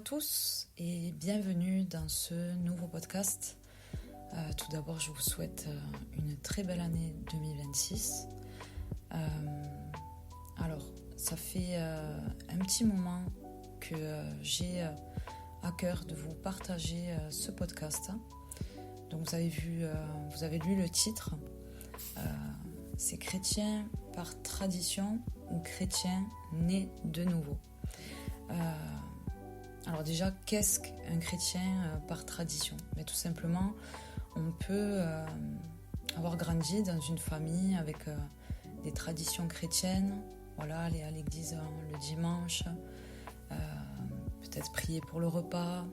tous et bienvenue dans ce nouveau podcast. Tout d'abord, je vous souhaite une très belle année 2026. Alors, ça fait un petit moment que j'ai à cœur de vous partager ce podcast. Donc, vous avez lu le titre. C'est chrétien par tradition ou chrétien né de nouveau. Alors déjà, qu'est-ce qu'un chrétien par tradition ? Mais tout simplement, on peut avoir grandi dans une famille avec des traditions chrétiennes, voilà, aller à l'église le dimanche, peut-être prier pour le repas,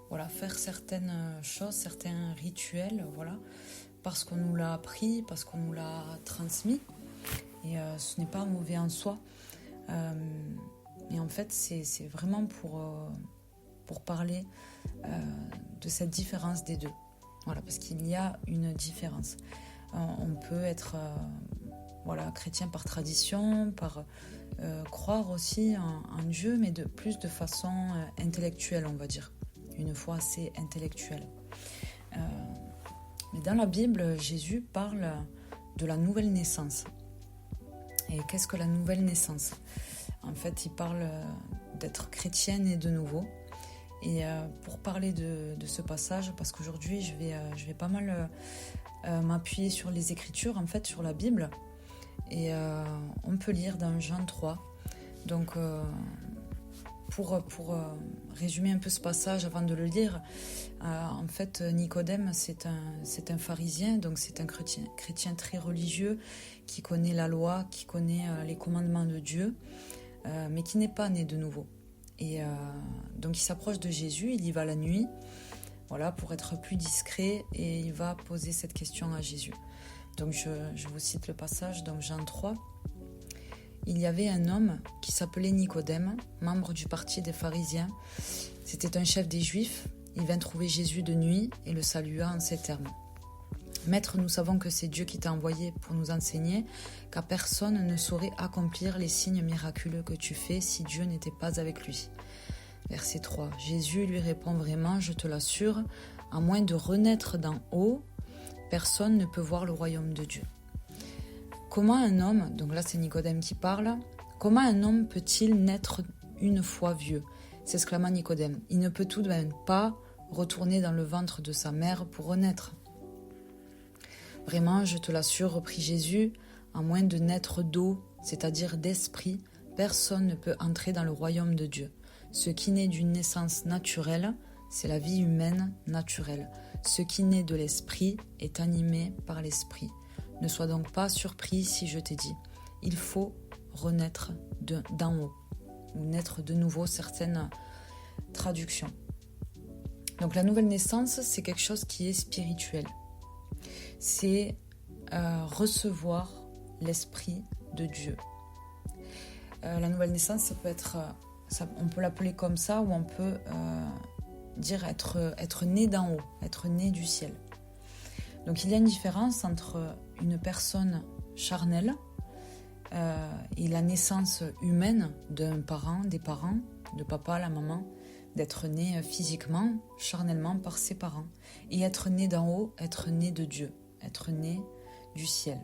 voilà, faire certaines choses, certains rituels, voilà, parce qu'on nous l'a appris, parce qu'on nous l'a transmis, et ce n'est pas mauvais en soi. Mais en fait, c'est vraiment pour parler de cette différence des deux. Voilà, parce qu'il y a une différence. On peut être chrétien par tradition, par croire aussi en Dieu, mais plus de façon intellectuelle, on va dire. Une foi assez intellectuelle. Mais dans la Bible, Jésus parle de la nouvelle naissance. Et qu'est-ce que la nouvelle naissance ? En fait, il parle d'être chrétien né de nouveau. Et pour parler de ce passage, parce qu'aujourd'hui, je vais pas mal m'appuyer sur les Écritures, en fait, sur la Bible. Et on peut lire dans Jean 3. Donc, pour résumer un peu ce passage avant de le lire, en fait, Nicodème, c'est un pharisien, donc c'est un chrétien très religieux qui connaît la loi, qui connaît les commandements de Dieu, mais qui n'est pas né de nouveau. Et donc il s'approche de Jésus, il y va la nuit, voilà, pour être plus discret, et il va poser cette question à Jésus. Donc je vous cite le passage, donc Jean 3. Il y avait un homme qui s'appelait Nicodème, membre du parti des pharisiens. C'était un chef des Juifs. Il vint trouver Jésus de nuit et le salua en ces termes. « Maître, nous savons que c'est Dieu qui t'a envoyé pour nous enseigner qu'à personne ne saurait accomplir les signes miraculeux que tu fais si Dieu n'était pas avec lui. » Verset 3. Jésus lui répond vraiment, je te l'assure, à moins de renaître d'en haut, personne ne peut voir le royaume de Dieu. Comment un homme, donc là c'est Nicodème qui parle, comment un homme peut-il naître une fois vieux ? S'exclama Nicodème. Il ne peut tout de même pas retourner dans le ventre de sa mère pour renaître. Vraiment, je te l'assure, reprit Jésus, à moins de naître d'eau, c'est-à-dire d'esprit, personne ne peut entrer dans le royaume de Dieu. Ce qui naît d'une naissance naturelle, c'est la vie humaine naturelle. Ce qui naît de l'esprit est animé par l'esprit. Ne sois donc pas surpris si je t'ai dit, il faut renaître d'en haut, ou naître de nouveau, certaines traductions. Donc la nouvelle naissance, c'est quelque chose qui est spirituel. C'est recevoir l'esprit de Dieu. La nouvelle naissance, ça peut être, on peut l'appeler comme ça, ou on peut dire être né d'en haut, être né du ciel. Donc il y a une différence entre une personne charnelle et la naissance humaine d'un parent, des parents, de papa, la maman, d'être né physiquement, charnellement par ses parents, et être né d'en haut, être né de Dieu, être né du ciel.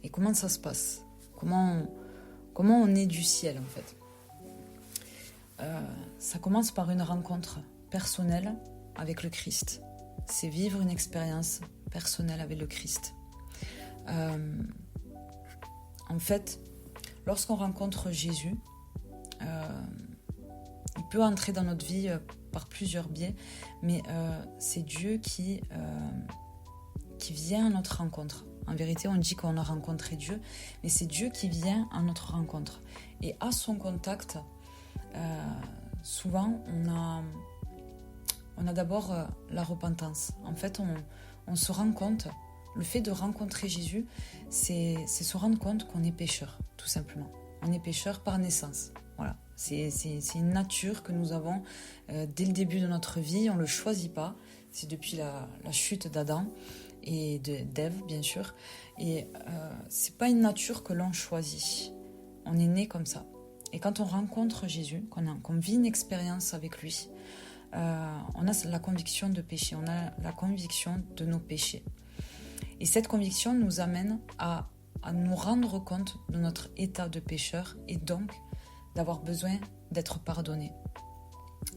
Et comment ça se passe ? Comment on est du ciel en fait ? Ça commence par une rencontre personnelle avec le Christ. C'est vivre une expérience personnelle avec le Christ. En fait, lorsqu'on rencontre Jésus, il peut entrer dans notre vie par plusieurs biais, mais c'est Dieu qui vient à notre rencontre. En vérité, on dit qu'on a rencontré Dieu, mais c'est Dieu qui vient à notre rencontre. Et à son contact, souvent, on a d'abord la repentance. En fait, on se rend compte, le fait de rencontrer Jésus, c'est se rendre compte qu'on est pécheur, tout simplement. On est pécheur par naissance. Voilà. C'est une nature que nous avons dès le début de notre vie. On ne le choisit pas. C'est depuis la chute d'Adam et d'Ève, bien sûr. Et c'est pas une nature que l'on choisit. On est né comme ça. Et quand on rencontre Jésus, qu'on vit une expérience avec lui, on a la conviction de péché, on a la conviction de nos péchés. Et cette conviction nous amène à nous rendre compte de notre état de pécheur et donc d'avoir besoin d'être pardonné.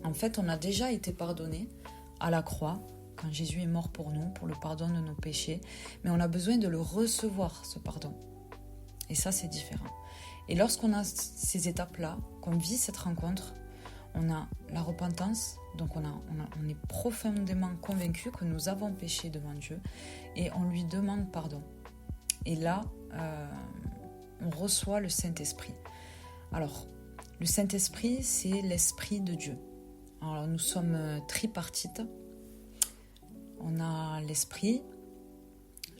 En fait, on a déjà été pardonné à la croix, quand Jésus est mort pour nous, pour le pardon de nos péchés, mais on a besoin de le recevoir, ce pardon. Et ça, c'est différent. Et lorsqu'on a ces étapes-là, qu'on vit cette rencontre, on a la repentance, donc on est profondément convaincu que nous avons péché devant Dieu et on lui demande pardon. Et là, on reçoit le Saint-Esprit. Alors, le Saint-Esprit, c'est l'Esprit de Dieu. Alors, nous sommes tripartites. On a l'esprit,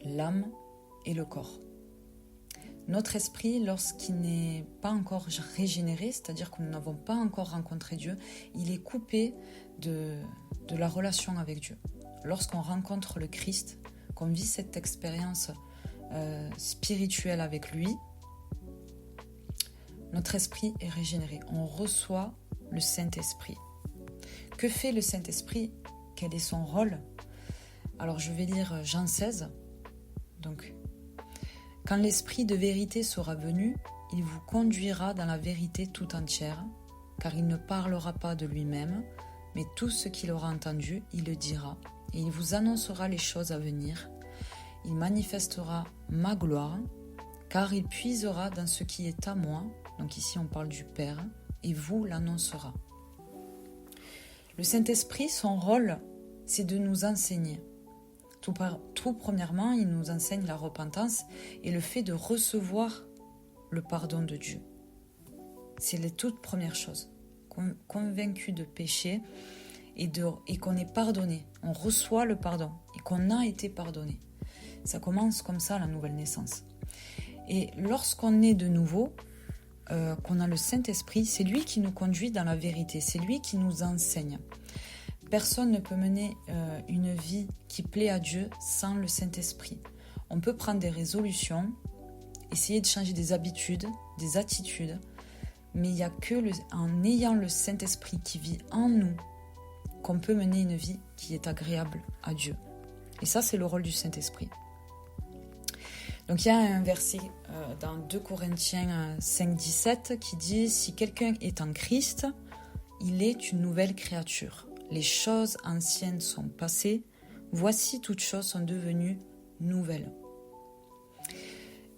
l'âme et le corps. Notre esprit, lorsqu'il n'est pas encore régénéré, c'est-à-dire que nous n'avons pas encore rencontré Dieu, il est coupé de la relation avec Dieu. Lorsqu'on rencontre le Christ, qu'on vit cette expérience spirituelle avec lui, notre esprit est régénéré. On reçoit le Saint-Esprit. Que fait le Saint-Esprit? Quel est son rôle? Alors je vais lire Jean 16. Donc, quand l'Esprit de vérité sera venu, il vous conduira dans la vérité tout entière, car il ne parlera pas de lui-même, mais tout ce qu'il aura entendu, il le dira, et il vous annoncera les choses à venir. Il manifestera ma gloire, car il puisera dans ce qui est à moi, donc ici on parle du Père, et vous l'annoncera. Le Saint-Esprit, son rôle, c'est de nous enseigner. Tout premièrement, il nous enseigne la repentance et le fait de recevoir le pardon de Dieu. C'est les toutes premières choses. Convaincu de péché et qu'on est pardonné. On reçoit le pardon et qu'on a été pardonné. Ça commence comme ça, la nouvelle naissance. Et lorsqu'on est de nouveau, qu'on a le Saint-Esprit, c'est lui qui nous conduit dans la vérité. C'est lui qui nous enseigne. Personne ne peut mener une vie qui plaît à Dieu sans le Saint-Esprit. On peut prendre des résolutions, essayer de changer des habitudes, des attitudes, mais il n'y a en ayant le Saint-Esprit qui vit en nous qu'on peut mener une vie qui est agréable à Dieu. Et ça, c'est le rôle du Saint-Esprit. Donc il y a un verset dans 2 Corinthiens 5, 17 qui dit « Si quelqu'un est en Christ, il est une nouvelle créature. Les choses anciennes sont passées, voici toutes choses sont devenues nouvelles. »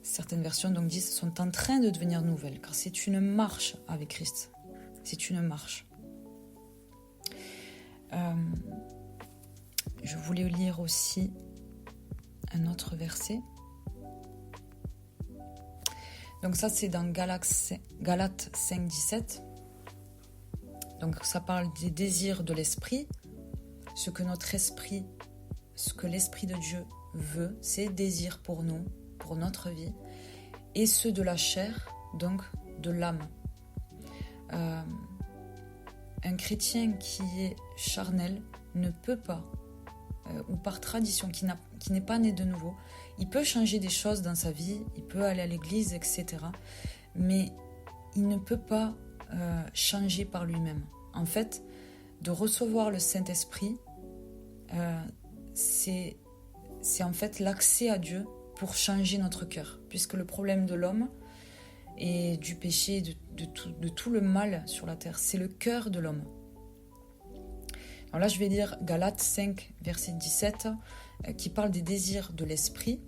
Certaines versions donc disent sont en train de devenir nouvelles, car c'est une marche avec Christ. C'est une marche. Je voulais lire aussi un autre verset. Donc ça c'est dans Galates 5, 17. Donc ça parle des désirs de l'esprit. Ce que l'Esprit de Dieu veut, c'est désir pour nous, pour notre vie, et ceux de la chair, donc de l'âme. Un chrétien qui est charnel ne peut pas, ou par tradition, qui n'est pas né de nouveau, il peut changer des choses dans sa vie, il peut aller à l'église, etc. Mais il ne peut pas changer par lui-même. En fait, de recevoir le Saint-Esprit, c'est en fait l'accès à Dieu pour changer notre cœur. Puisque le problème de l'homme et du péché, de tout le mal sur la terre, c'est le cœur de l'homme. Alors là, je vais lire Galates 5, verset 17, qui parle des désirs de l'esprit,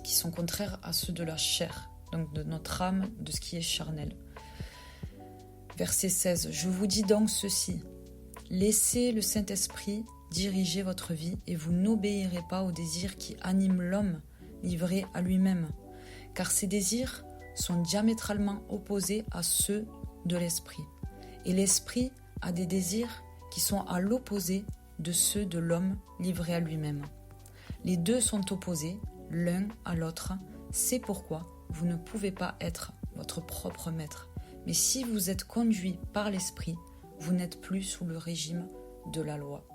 qui sont contraires à ceux de la chair, donc de notre âme, de ce qui est charnel. Verset 16, « Je vous dis donc ceci, laissez le Saint-Esprit diriger votre vie et vous n'obéirez pas aux désirs qui animent l'homme livré à lui-même, car ces désirs sont diamétralement opposés à ceux de l'Esprit. Et l'Esprit a des désirs qui sont à l'opposé de ceux de l'homme livré à lui-même. Les deux sont opposés l'un à l'autre, c'est pourquoi vous ne pouvez pas être votre propre maître. Mais si vous êtes conduit par l'Esprit, vous n'êtes plus sous le régime de la loi. »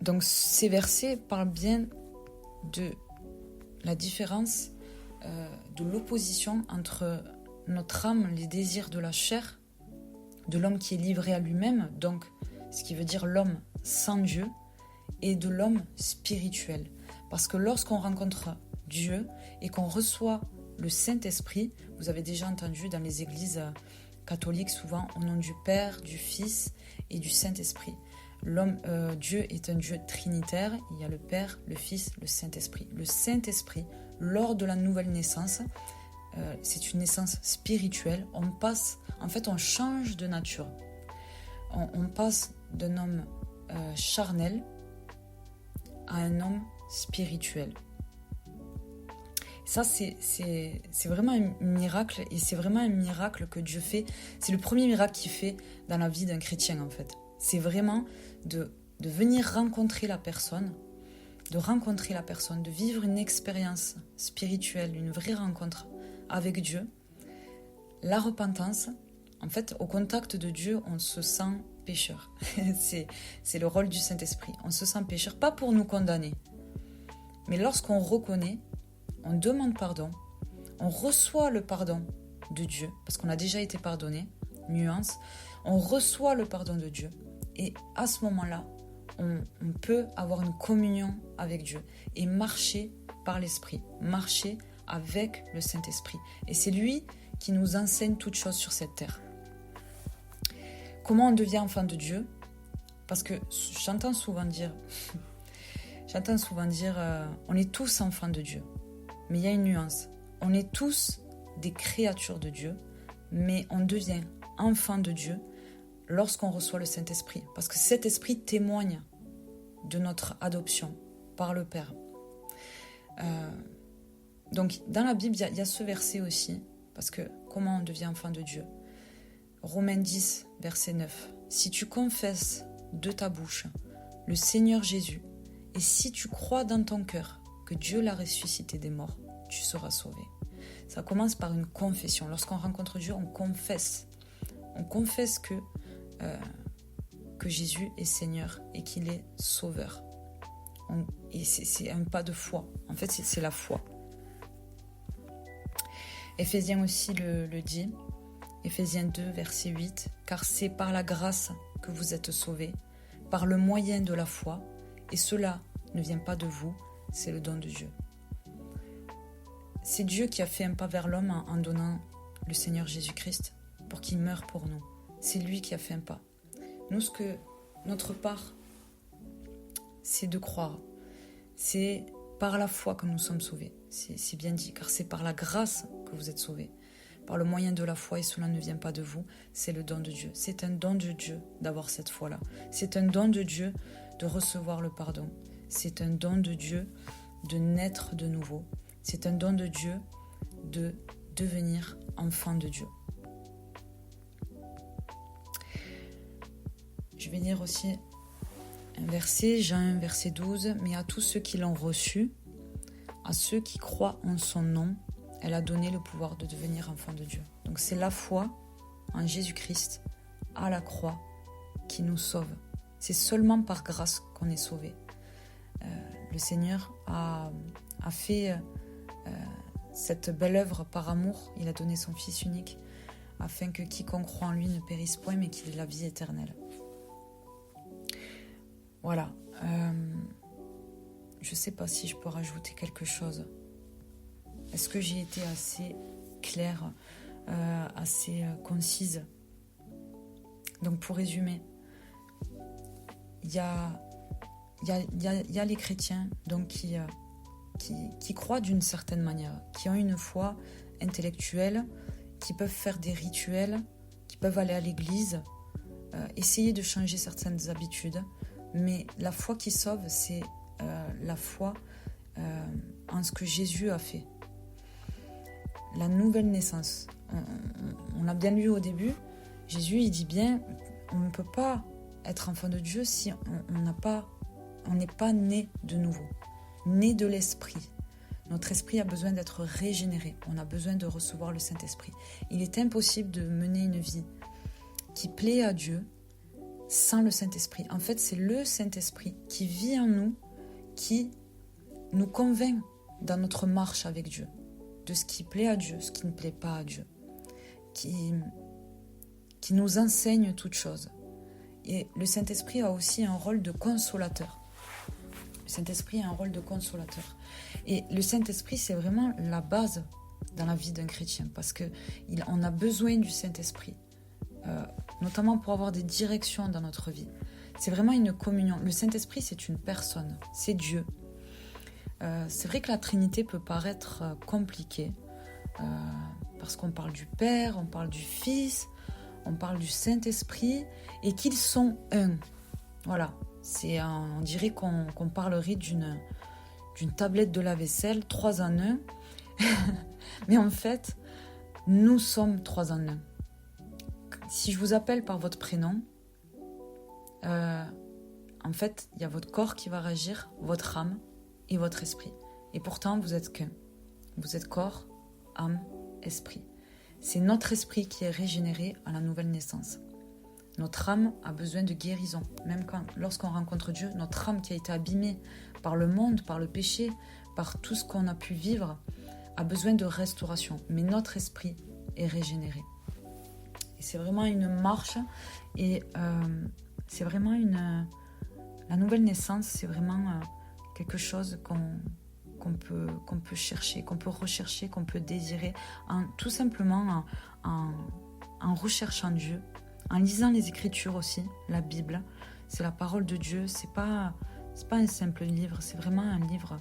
Donc ces versets parlent bien de la différence, de l'opposition entre notre âme, les désirs de la chair, de l'homme qui est livré à lui-même, donc ce qui veut dire l'homme sans Dieu, et de l'homme spirituel. Parce que lorsqu'on rencontre Dieu et qu'on reçoit le Saint-Esprit, vous avez déjà entendu dans les églises catholiques souvent au nom du Père, du Fils et du Saint-Esprit. Dieu est un Dieu trinitaire, il y a le Père, le Fils, le Saint-Esprit. Le Saint-Esprit, lors de la nouvelle naissance, c'est une naissance spirituelle, on change de nature. On passe d'un homme charnel à un homme spirituel. Ça, c'est vraiment un miracle, et c'est vraiment un miracle que Dieu fait. C'est le premier miracle qu'il fait dans la vie d'un chrétien, en fait. C'est vraiment de venir rencontrer la personne, de vivre une expérience spirituelle, une vraie rencontre avec Dieu. La repentance, en fait, au contact de Dieu, on se sent pécheur. C'est le rôle du Saint-Esprit. On se sent pécheur, pas pour nous condamner, mais lorsqu'on reconnaît, on demande pardon, on reçoit le pardon de Dieu, parce qu'on a déjà été pardonné, nuance, on reçoit le pardon de Dieu, et à ce moment-là, on peut avoir une communion avec Dieu et marcher par l'Esprit, marcher avec le Saint-Esprit. Et c'est lui qui nous enseigne toutes choses sur cette terre. Comment on devient enfant de Dieu? Parce que j'entends souvent dire, on est tous enfants de Dieu. Mais il y a une nuance. On est tous des créatures de Dieu, mais on devient enfant de Dieu lorsqu'on reçoit le Saint-Esprit. Parce que cet esprit témoigne de notre adoption par le Père. Donc dans la Bible, il y a ce verset aussi. Parce que comment on devient enfant de Dieu? Romains 10, verset 9. Si tu confesses de ta bouche le Seigneur Jésus, et si tu crois dans ton cœur que Dieu l'a ressuscité des morts, tu seras sauvé. Ça commence par une confession. Lorsqu'on rencontre Dieu, on confesse. On confesse que Jésus est Seigneur et qu'il est Sauveur. Et c'est un pas de foi. En fait, c'est la foi. Éphésiens aussi le dit. Éphésiens 2, verset 8. Car c'est par la grâce que vous êtes sauvés, par le moyen de la foi, et cela ne vient pas de vous, c'est le don de Dieu. C'est Dieu qui a fait un pas vers l'homme en donnant le Seigneur Jésus-Christ pour qu'il meure pour nous. C'est lui qui a fait un pas. Nous, notre part, c'est de croire. C'est par la foi que nous sommes sauvés. C'est bien dit, car c'est par la grâce que vous êtes sauvés. Par le moyen de la foi, et cela ne vient pas de vous, c'est le don de Dieu. C'est un don de Dieu d'avoir cette foi-là. C'est un don de Dieu de recevoir le pardon. C'est un don de Dieu de naître de nouveau. C'est un don de Dieu de devenir enfant de Dieu. Je vais lire aussi un verset, Jean 1, verset 12. Mais à tous ceux qui l'ont reçu, à ceux qui croient en son nom, elle a donné le pouvoir de devenir enfant de Dieu. Donc c'est la foi en Jésus-Christ à la croix qui nous sauve. C'est seulement par grâce qu'on est sauvé. Le Seigneur a fait cette belle œuvre par amour. Il a donné son Fils unique afin que quiconque croit en lui ne périsse point mais qu'il ait la vie éternelle. Voilà. Je ne sais pas si je peux rajouter quelque chose. Est-ce que j'ai été assez claire, assez concise? Donc pour résumer, il y a les chrétiens donc qui croient d'une certaine manière, qui ont une foi intellectuelle, qui peuvent faire des rituels, qui peuvent aller à l'église, essayer de changer certaines habitudes, mais la foi qui sauve, c'est la foi en ce que Jésus a fait. La nouvelle naissance. On l'a bien lu au début. Jésus, il dit bien, on ne peut pas être enfant de Dieu si on n'est pas né de nouveau, né de l'esprit. Notre esprit a besoin d'être régénéré. On a besoin de recevoir le Saint-Esprit. Il est impossible de mener une vie qui plaît à Dieu sans le Saint-Esprit. En fait, c'est le Saint-Esprit qui vit en nous, qui nous convainc dans notre marche avec Dieu, de ce qui plaît à Dieu, ce qui ne plaît pas à Dieu. qui nous enseigne toutes choses. Et le Saint-Esprit a aussi un rôle de consolateur. Le Saint-Esprit a un rôle de consolateur. Et le Saint-Esprit, c'est vraiment la base dans la vie d'un chrétien, parce qu'on a besoin du Saint-Esprit, notamment pour avoir des directions dans notre vie. C'est vraiment une communion. Le Saint-Esprit, c'est une personne, c'est Dieu. C'est vrai que la Trinité peut paraître compliquée, parce qu'on parle du Père, on parle du Fils, on parle du Saint-Esprit, et qu'ils sont un. Voilà, on dirait qu'on parlerait d'une tablette de lave-vaisselle, 3 en 1. Mais en fait, nous sommes 3 en 1. Si je vous appelle par votre prénom, en fait, il y a votre corps qui va réagir, votre âme et votre esprit. Et pourtant, vous êtes qu'un. Vous êtes corps, âme, esprit. C'est notre esprit qui est régénéré à la nouvelle naissance. Notre âme a besoin de guérison. Même lorsqu'on rencontre Dieu, notre âme qui a été abîmée par le monde, par le péché, par tout ce qu'on a pu vivre, a besoin de restauration. Mais notre esprit est régénéré. Et c'est vraiment une marche. Et c'est vraiment la nouvelle naissance, c'est vraiment quelque chose qu'on peut chercher, qu'on peut rechercher, qu'on peut désirer, tout simplement en recherchant Dieu, en lisant les Écritures aussi, la Bible. C'est la parole de Dieu, c'est pas un simple livre, c'est vraiment un livre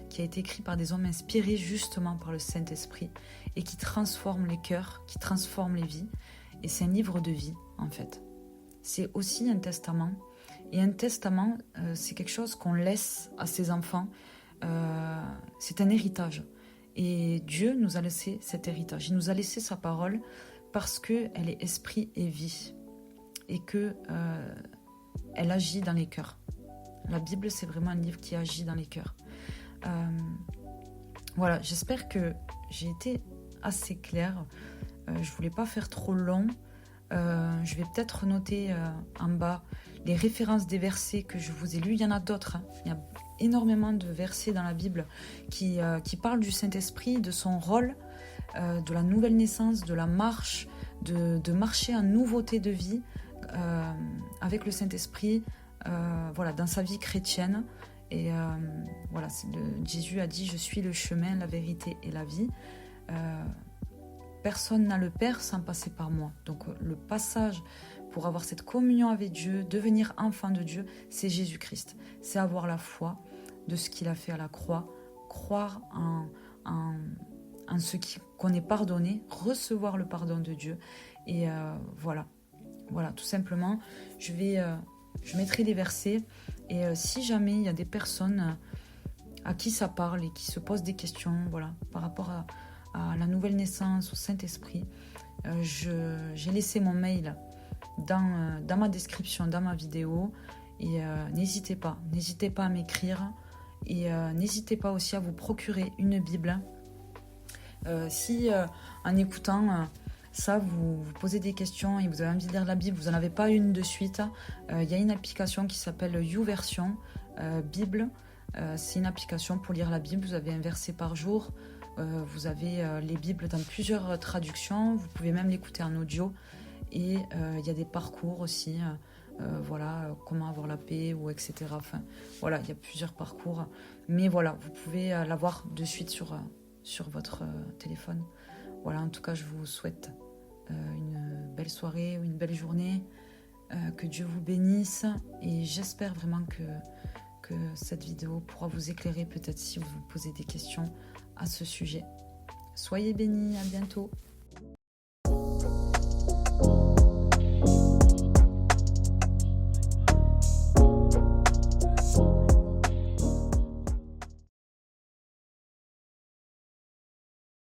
qui a été écrit par des hommes inspirés justement par le Saint-Esprit et qui transforme les cœurs, qui transforme les vies. Et c'est un livre de vie, en fait. C'est aussi un testament. Et un testament, c'est quelque chose qu'on laisse à ses enfants. C'est un héritage. Et Dieu nous a laissé cet héritage. Il nous a laissé sa parole parce qu'elle est esprit et vie. Et qu'elle agit dans les cœurs. La Bible, c'est vraiment un livre qui agit dans les cœurs. Voilà, j'espère que j'ai été assez claire. Je voulais pas faire trop long. Je vais peut-être noter en bas les références des versets que je vous ai lus. Il y en a d'autres. Il y a énormément de versets dans la Bible qui parlent du Saint-Esprit, de son rôle, de la nouvelle naissance, de la marche, de marcher en nouveauté de vie avec le Saint-Esprit, voilà, dans sa vie chrétienne. Et voilà, Jésus a dit « Je suis le chemin, la vérité et la vie ». Personne n'a le Père sans passer par moi. Donc le passage pour avoir cette communion avec Dieu, devenir enfant de Dieu, c'est Jésus-Christ. C'est avoir la foi de ce qu'il a fait à la croix, croire en ce qu'on est pardonné, recevoir le pardon de Dieu. Et voilà, tout simplement, je mettrai des versets. Et si jamais il y a des personnes à qui ça parle et qui se posent des questions, voilà, par rapport à la nouvelle naissance, au Saint-Esprit, j'ai laissé mon mail dans ma description, dans ma vidéo. Et n'hésitez pas à m'écrire. Et n'hésitez pas aussi à vous procurer une Bible. Si en écoutant ça, vous posez des questions et vous avez envie de lire la Bible, vous n'en avez pas une de suite, il y a une application qui s'appelle YouVersion Bible. C'est une application pour lire la Bible. Vous avez un verset par jour. Vous avez les Bibles dans plusieurs traductions. Vous pouvez même l'écouter en audio. Et il y a des parcours aussi. Voilà, comment avoir la paix, ou etc. Enfin, voilà, il y a plusieurs parcours. Mais voilà, vous pouvez l'avoir de suite sur votre téléphone. Voilà, en tout cas, je vous souhaite une belle soirée ou une belle journée. Que Dieu vous bénisse. Et j'espère vraiment que cette vidéo pourra vous éclairer, peut-être si vous vous posez des questions à ce sujet. Soyez bénis, à bientôt.